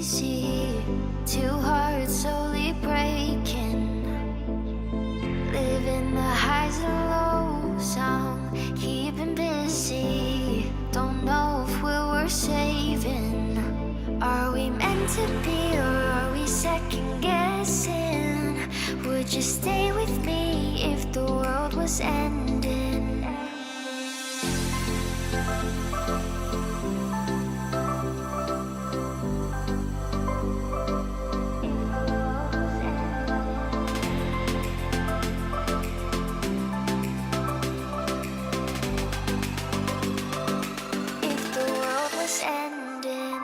easy. Two hearts slowly breaking, living the highs and lows. I'm keeping busy. Don't know if we're worth saving. Are we meant to be, or are we second guessing? Would you stay with me if the world was ending? If the world was ending.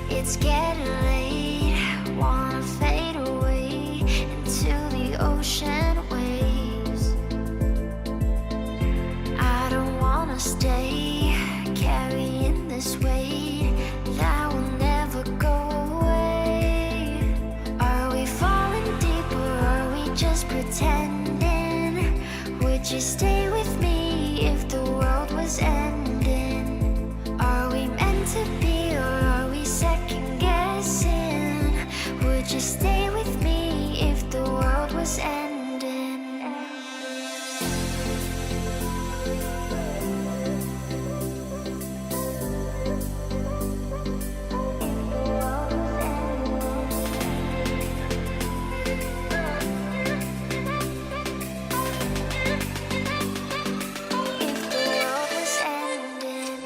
It's getting late, wanna fade away into the ocean waves. I don't wanna stay carrying this weight that will never go away. Are we falling deep, or are we just pretending? Would you stay with me if the world was ending? Are we meant to be, or are we second guessing? Would you stay with me if the world was ending? If the world was ending.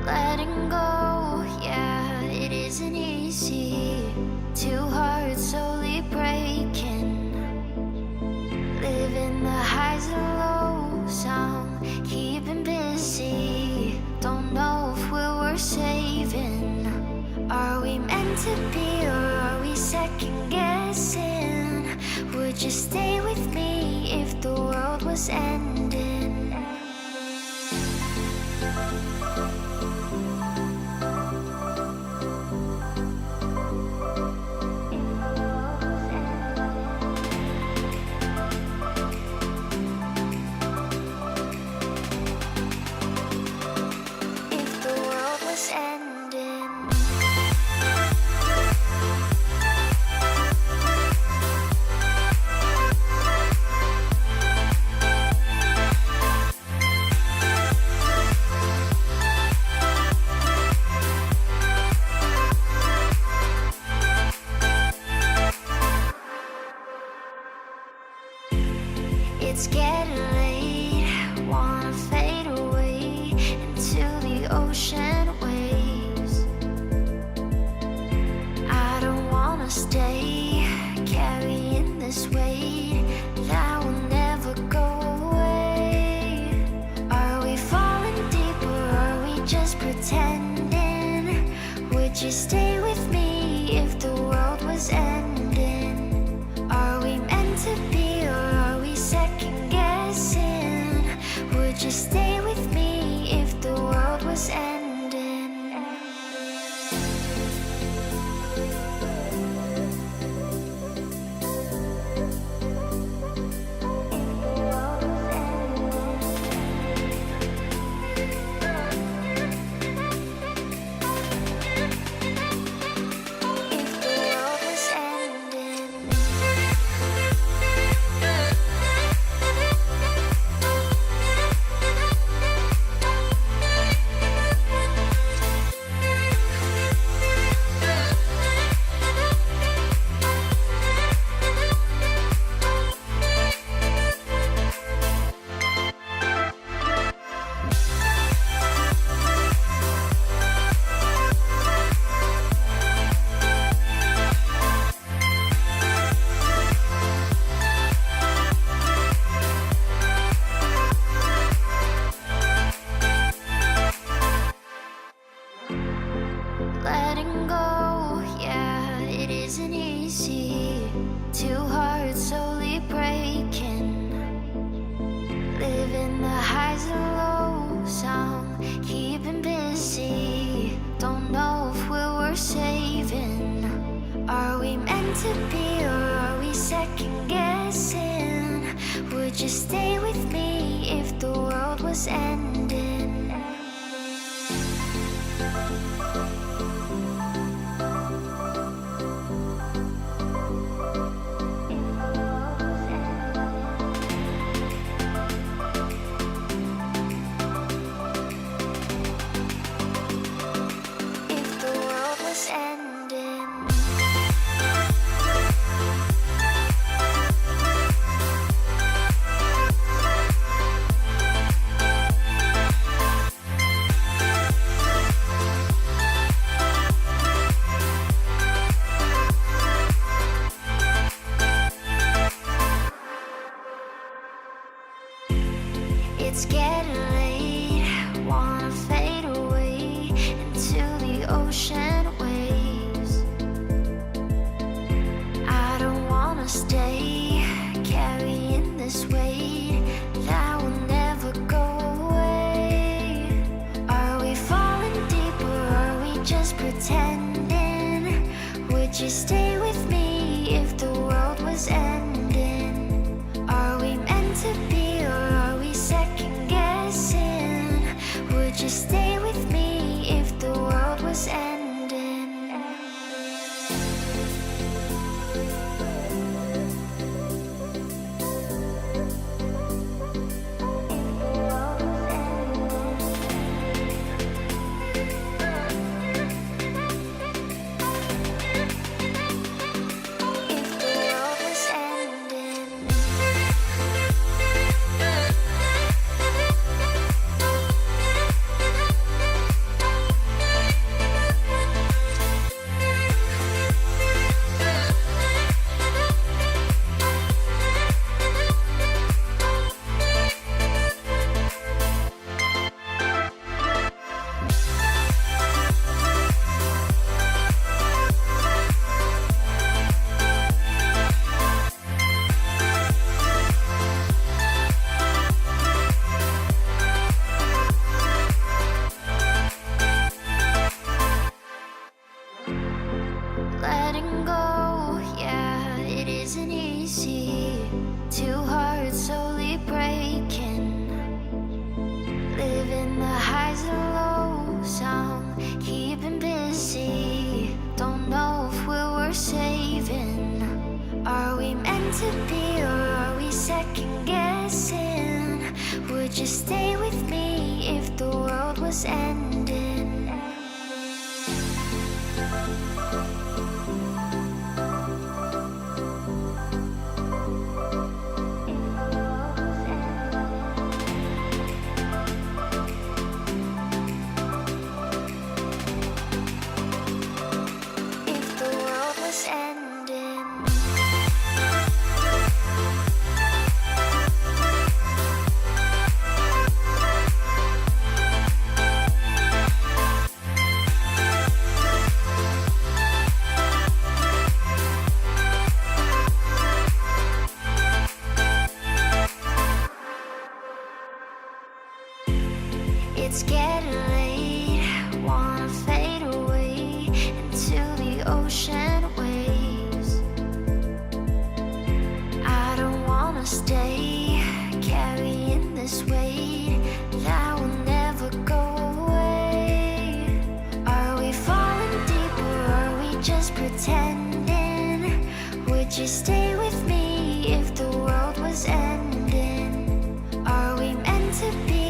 Letting go, yeah, it isn't easy. Two hearts slowly breaking, living the highs and lows. I'm keeping busy. Don't know if we're worth saving. Are we meant to be, or are we second guessing? Would you stay with me if the world was ending? If the world was ending. It's getting late, wanna fade away into the ocean waves. I don't wanna stay carrying this weight that will never go away. Are we falling deep, or are we just pretending? Would you stay with me if the world was ending? Are we meant to be, or are we second guessing? Would you stay with me Living the highs and lows, I'm keeping busy. Don't know if we're worth saving. Are we meant to be, or are we second guessing? Would you stay with me if the world was ending? If the world was ending. It's getting late, wanna fade away into the ocean waves. I don't wanna stay carrying this weight that will never go away. Are we falling deep, or are we just pretending? Would you stay with me if the world was ending? Are we meant to be, or are we second guessing? Would you stay with me if the world was ending? If the world was ending. Letting go, yeah, it isn't easy. Two hearts slowly breaking. Living the highs and lows, I'm keeping busy. Don't know if we're worth saving. Are we meant to be, or are we second guessing? Would you stay with me if the world was ending? If the world was ending. It's getting late, wanna fade away into the ocean waves. I don't wanna stay carrying this weight that will never go away. Are we falling deep, or are we just pretending? Would you stay